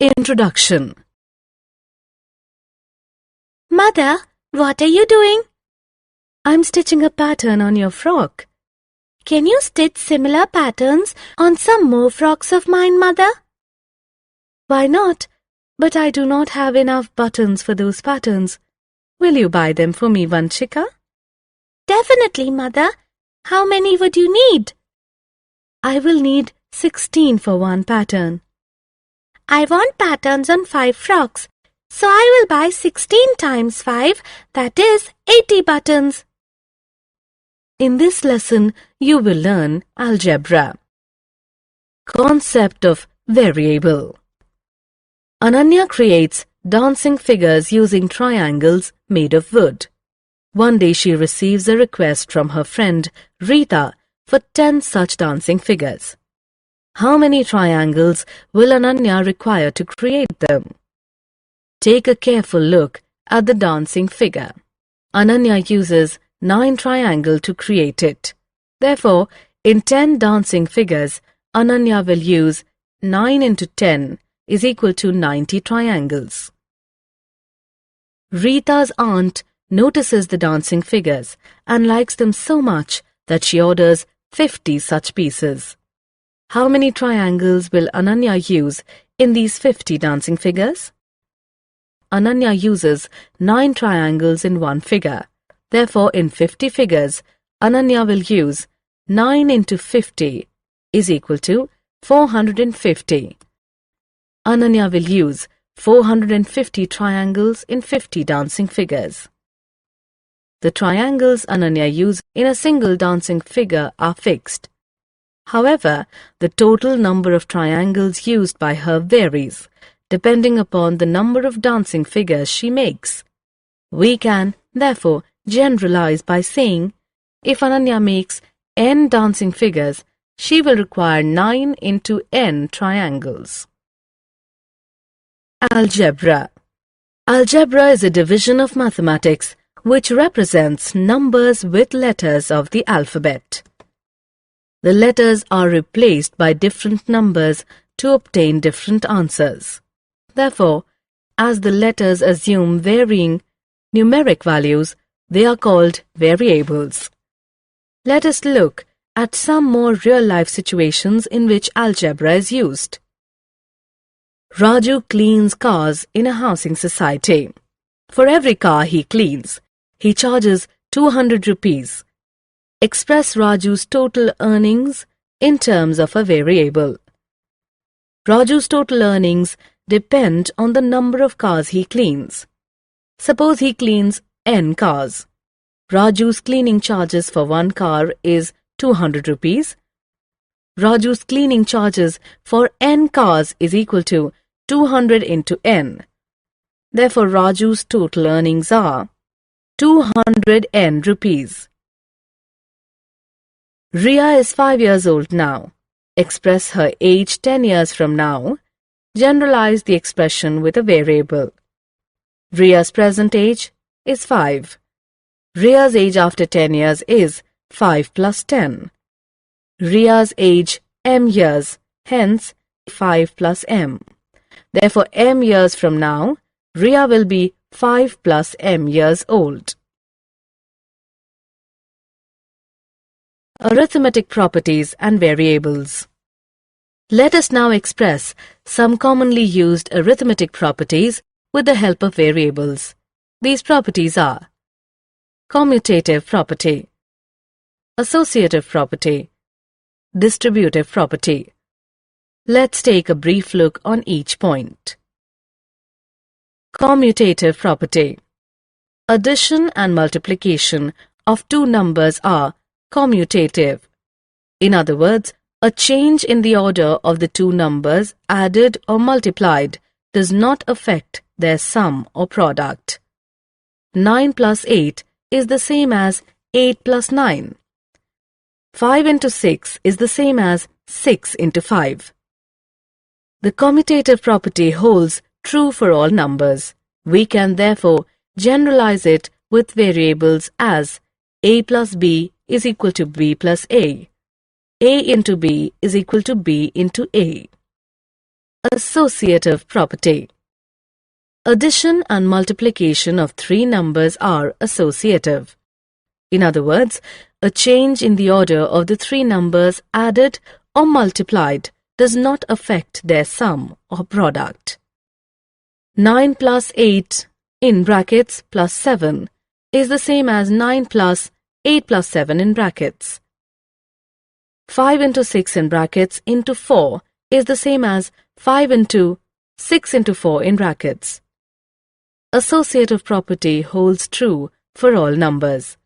Introduction. Mother, what are you doing? I'm stitching a pattern on your frock. Can you stitch similar patterns on some more frocks of mine, Mother? Why not? But I do not have enough buttons for those patterns. Will you buy them for me, Vanshika? Definitely, Mother. How many would you need? I will need 16 for one pattern. I want patterns on 5 frocks, so I will buy 16 times 5, that is 80 buttons. In this lesson, you will learn algebra. Concept of variable. Ananya creates dancing figures using triangles made of wood. One day she receives a request from her friend Rita for 10 such dancing figures. How many triangles will Ananya require to create them? Take a careful look at the dancing figure. Ananya uses 9 triangles to create it. Therefore, in 10 dancing figures, Ananya will use 9 into 10 is equal to 90 triangles. Rita's aunt notices the dancing figures and likes them so much that she orders 50 such pieces. How many triangles will Ananya use in these 50 dancing figures? Ananya uses 9 triangles in one figure. Therefore, in 50 figures, Ananya will use 9 into 50 is equal to 450. Ananya will use 450 triangles in 50 dancing figures. The triangles Ananya uses in a single dancing figure are fixed. However, the total number of triangles used by her varies, depending upon the number of dancing figures she makes. We can, therefore, generalize by saying, if Ananya makes n dancing figures, she will require 9 into n triangles. Algebra. Algebra is a division of mathematics which represents numbers with letters of the alphabet. The letters are replaced by different numbers to obtain different answers. Therefore, as the letters assume varying numeric values, they are called variables. Let us look at some more real-life situations in which algebra is used. Raju cleans cars in a housing society. For every car he cleans, he charges 200 rupees. Express Raju's total earnings in terms of a variable. Raju's total earnings depend on the number of cars he cleans. Suppose he cleans n cars. Raju's cleaning charges for one car is 200 rupees. Raju's cleaning charges for n cars is equal to 200 into n. Therefore, Raju's total earnings are 200 n rupees. Riya is 5 years old now. Express her age 10 years from now. Generalize the expression with a variable. Riya's present age is 5. Riya's age after 10 years is 5 plus 10. Riya's age m years, hence 5 plus m. Therefore, m years from now, Riya will be 5 plus m years old. Arithmetic properties and variables. Let us now express some commonly used arithmetic properties with the help of variables. These properties are commutative property, associative property, distributive property. Let's take a brief look on each point. Commutative property. Addition and multiplication of two numbers are commutative. In other words, a change in the order of the two numbers added or multiplied does not affect their sum or product. 9 plus 8 is the same as 8 plus 9. 5 into 6 is the same as 6 into 5. The commutative property holds true for all numbers. We can therefore generalize it with variables as a plus b is equal to b plus a into b is equal to b into a. Associative property. Addition and multiplication of three numbers are associative. In other words, a change in the order of the three numbers added or multiplied does not affect their sum or product. 9 plus 8 in brackets plus 7 is the same as 9 plus 8 plus 7 in brackets. 5 into 6 in brackets into 4 is the same as 5 into 6 into 4 in brackets. Associative property holds true for all numbers.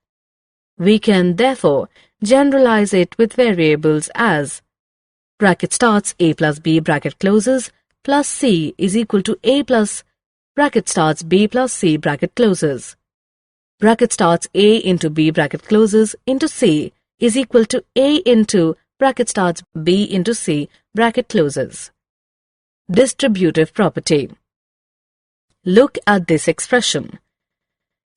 We can therefore generalize it with variables as bracket starts a plus b bracket closes plus c is equal to a plus bracket starts b plus c bracket closes. Bracket starts a into b bracket closes into c is equal to a into bracket starts b into c bracket closes. Distributive property. Look at this expression.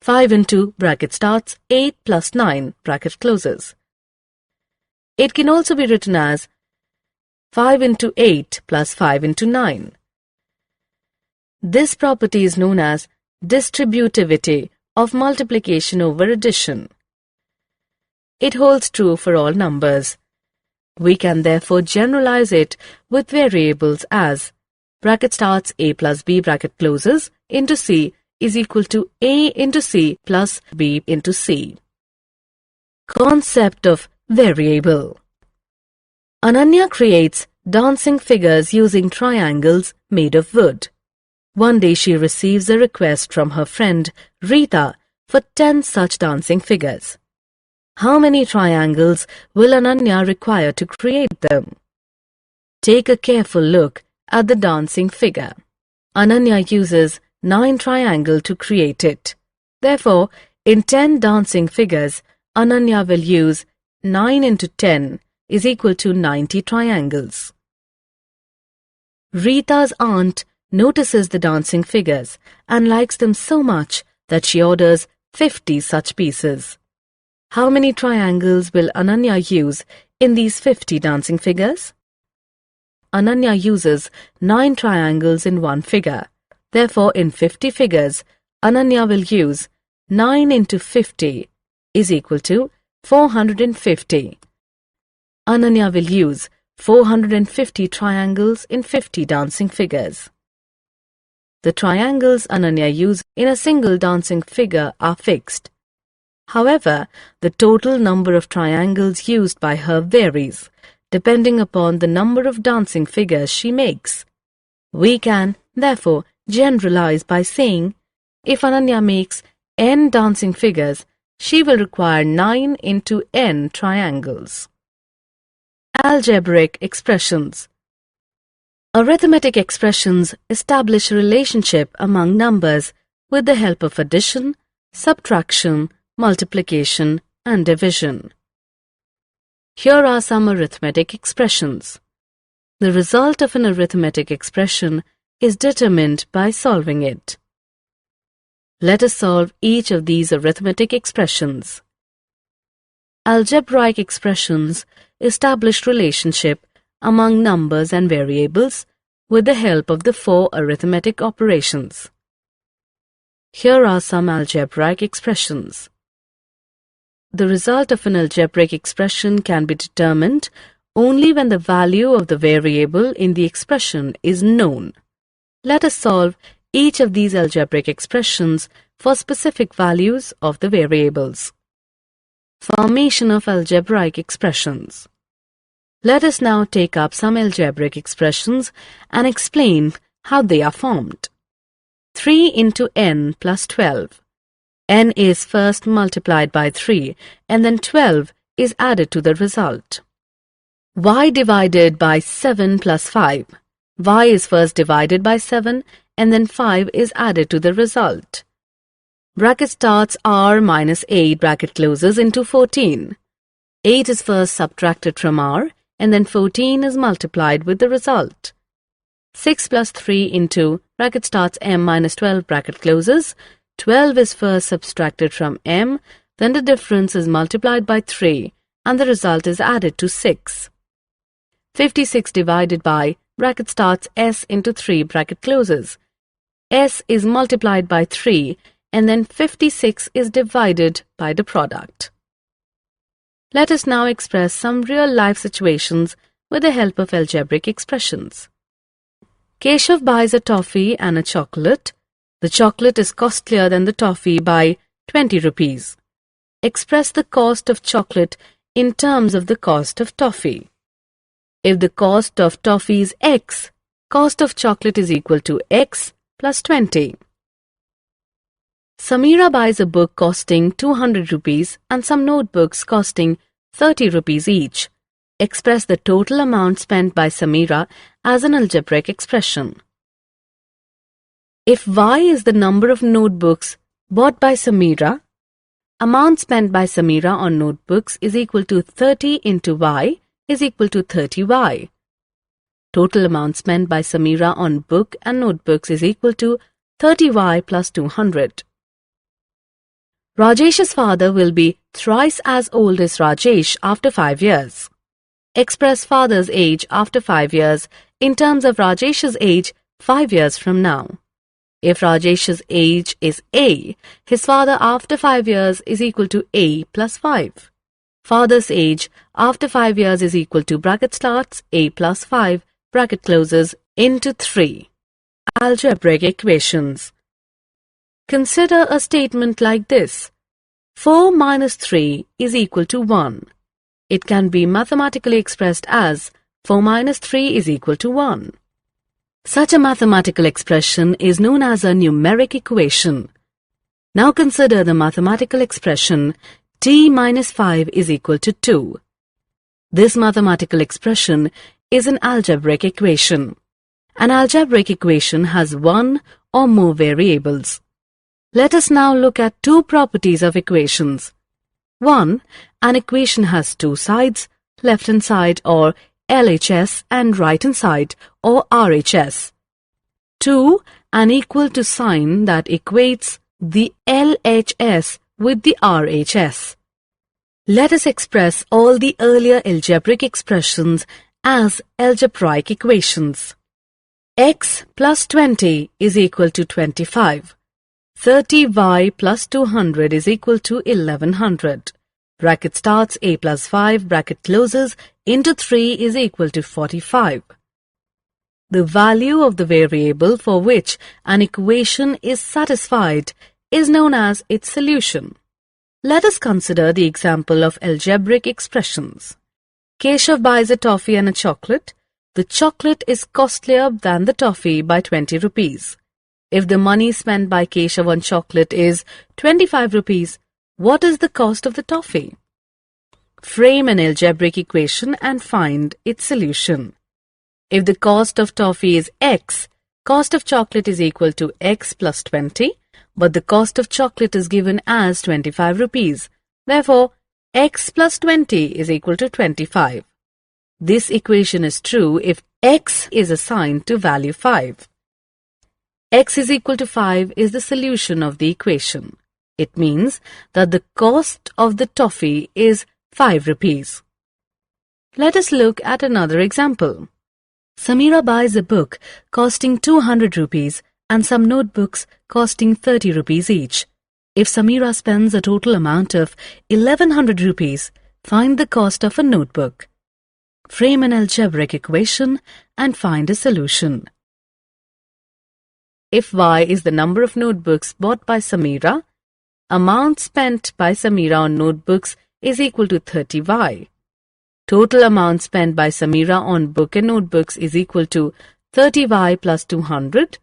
5 into bracket starts 8 plus 9 bracket closes. It can also be written as 5 into 8 plus 5 into 9. This property is known as distributivity of multiplication over addition. It holds true for all numbers. We can therefore generalize it with variables as bracket starts a plus b bracket closes into c is equal to a into c plus b into c. Concept of variable. Ananya creates dancing figures using triangles made of wood. One day she receives a request from her friend Rita for 10 such dancing figures. How many triangles will Ananya require to create them? Take a careful look at the dancing figure. Ananya uses 9 triangles to create it. Therefore, in 10 dancing figures, Ananya will use 9 into 10 is equal to 90 triangles. Rita's aunt notices the dancing figures and likes them so much that she orders 50 such pieces. How many triangles will Ananya use in these 50 dancing figures? Ananya uses 9 triangles in one figure. Therefore, in 50 figures, Ananya will use 9 into 50 is equal to 450. Ananya will use 450 triangles in 50 dancing figures. The triangles Ananya uses in a single dancing figure are fixed. However, the total number of triangles used by her varies, depending upon the number of dancing figures she makes. We can, therefore, generalize by saying, if Ananya makes n dancing figures, she will require 9 into n triangles. Algebraic expressions. Arithmetic expressions establish a relationship among numbers with the help of addition, subtraction, multiplication, and division. Here are some arithmetic expressions. The result of an arithmetic expression is determined by solving it. Let us solve each of these arithmetic expressions. Algebraic expressions establish relationship among numbers and variables with the help of the 4 arithmetic operations. Here are some algebraic expressions. The result of an algebraic expression can be determined only when the value of the variable in the expression is known. Let us solve each of these algebraic expressions for specific values of the variables. Formation of algebraic expressions. Let us now take up some algebraic expressions and explain how they are formed. 3 into n plus 12. N is first multiplied by 3 and then 12 is added to the result. Y divided by 7 plus 5. Y is first divided by 7 and then 5 is added to the result. Bracket starts r minus 8 bracket closes into 14. 8 is first subtracted from r and then 14 is multiplied with the result. 6 plus 3 into bracket starts m minus 12 bracket closes. 12 is first subtracted from m, then the difference is multiplied by 3 and the result is added to 6. 56 divided by bracket starts S into 3 bracket closes. S is multiplied by 3 and then 56 is divided by the product. Let us now express some real-life situations with the help of algebraic expressions. Keshav buys a toffee and a chocolate. The chocolate is costlier than the toffee by 20 rupees. Express the cost of chocolate in terms of the cost of toffee. If the cost of toffee is X, cost of chocolate is equal to X plus 20. Samira buys a book costing 200 rupees and some notebooks costing 30 rupees each. Express the total amount spent by Samira as an algebraic expression. If Y is the number of notebooks bought by Samira, amount spent by Samira on notebooks is equal to 30 into Y is equal to 30Y. Total amount spent by Samira on book and notebooks is equal to 30Y plus 200. Rajesh's father will be thrice as old as Rajesh after 5 years. Express father's age after 5 years in terms of Rajesh's age 5 years from now. If Rajesh's age is A, his father after 5 years is equal to A plus 5. Father's age after 5 years is equal to bracket starts A plus 5 bracket closes into 3. Algebraic equations. Consider a statement like this. 4 minus 3 is equal to 1. It can be mathematically expressed as 4 minus 3 is equal to 1. Such a mathematical expression is known as a numeric equation. Now consider the mathematical expression t minus 5 is equal to 2. This mathematical expression is an algebraic equation. An algebraic equation has one or more variables. Let us now look at two properties of equations. 1. An equation has two sides, left-hand side or LHS and right-hand side or RHS. 2. An equal to sign that equates the LHS with the RHS. Let us express all the earlier algebraic expressions as algebraic equations. X plus 20 is equal to 25. 30y plus 200 is equal to 1100. Bracket starts A plus 5, bracket closes, into 3 is equal to 45. The value of the variable for which an equation is satisfied is known as its solution. Let us consider the example of algebraic expressions. Keshav buys a toffee and a chocolate. The chocolate is costlier than the toffee by 20 rupees. If the money spent by Keshav on chocolate is 25 rupees, what is the cost of the toffee? Frame an algebraic equation and find its solution. If the cost of toffee is X, cost of chocolate is equal to X plus 20, but the cost of chocolate is given as 25 rupees. Therefore, X plus 20 is equal to 25. This equation is true if X is assigned to value 5. X is equal to 5 is the solution of the equation. It means that the cost of the toffee is 5 rupees. Let us look at another example. Samira buys a book costing 200 rupees and some notebooks costing 30 rupees each. If Samira spends a total amount of 1100 rupees, find the cost of a notebook. Frame an algebraic equation and find a solution. If Y is the number of notebooks bought by Samira, amount spent by Samira on notebooks is equal to 30Y. Total amount spent by Samira on book and notebooks is equal to 30Y plus 200.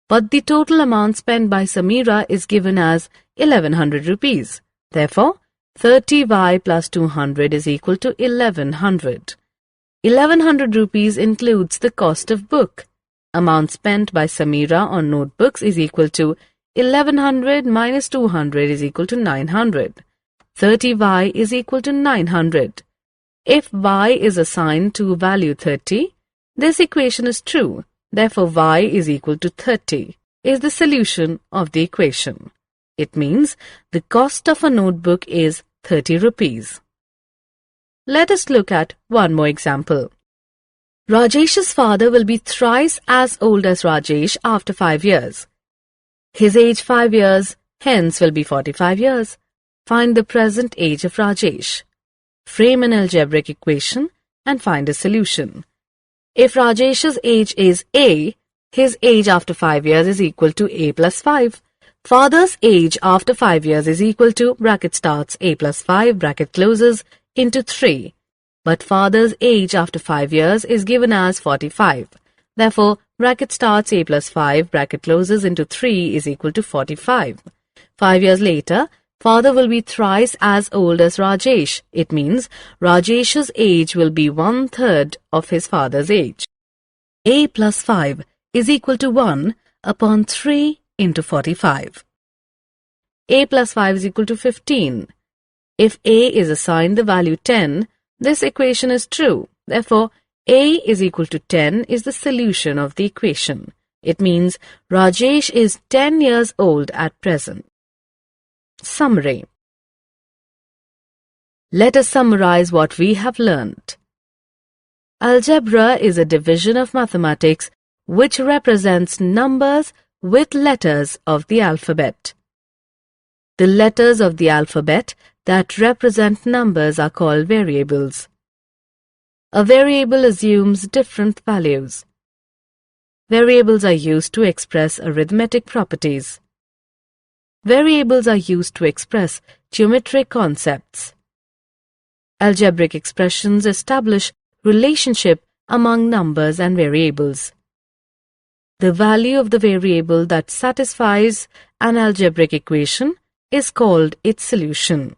But the total amount spent by Samira is given as 1100 rupees. Therefore, 30Y plus 200 is equal to 1100. 1100 rupees includes the cost of book. Amount spent by Samira on notebooks is equal to 1100 minus 200 is equal to 900. 30Y is equal to 900. If Y is assigned to value 30, this equation is true. Therefore, Y is equal to 30 is the solution of the equation. It means the cost of a notebook is 30 rupees. Let us look at one more example. Rajesh's father will be thrice as old as Rajesh after 5 years. His age 5 years, hence will be 45 years. Find the present age of Rajesh. Frame an algebraic equation and find a solution. If Rajesh's age is A, his age after 5 years is equal to A plus 5. Father's age after 5 years is equal to, bracket starts, A plus 5, bracket closes, into 3. But father's age after 5 years is given as 45. Therefore, bracket starts A plus 5, bracket closes, into 3 is equal to 45. 5 years later, father will be thrice as old as Rajesh. It means Rajesh's age will be 1/3 of his father's age. A plus 5 is equal to 1 upon 3 into 45. A plus 5 is equal to 15. If A is assigned the value 10, this equation is true. Therefore, A is equal to 10 is the solution of the equation. It means Rajesh is 10 years old at present. Summary. Let us summarize what we have learnt. Algebra is a division of mathematics which represents numbers with letters of the alphabet. The letters of the alphabet that represent numbers are called variables. A variable assumes different values. Variables are used to express arithmetic properties. Variables are used to express geometric concepts. Algebraic expressions establish relationship among numbers and variables. The value of the variable that satisfies an algebraic equation is called its solution.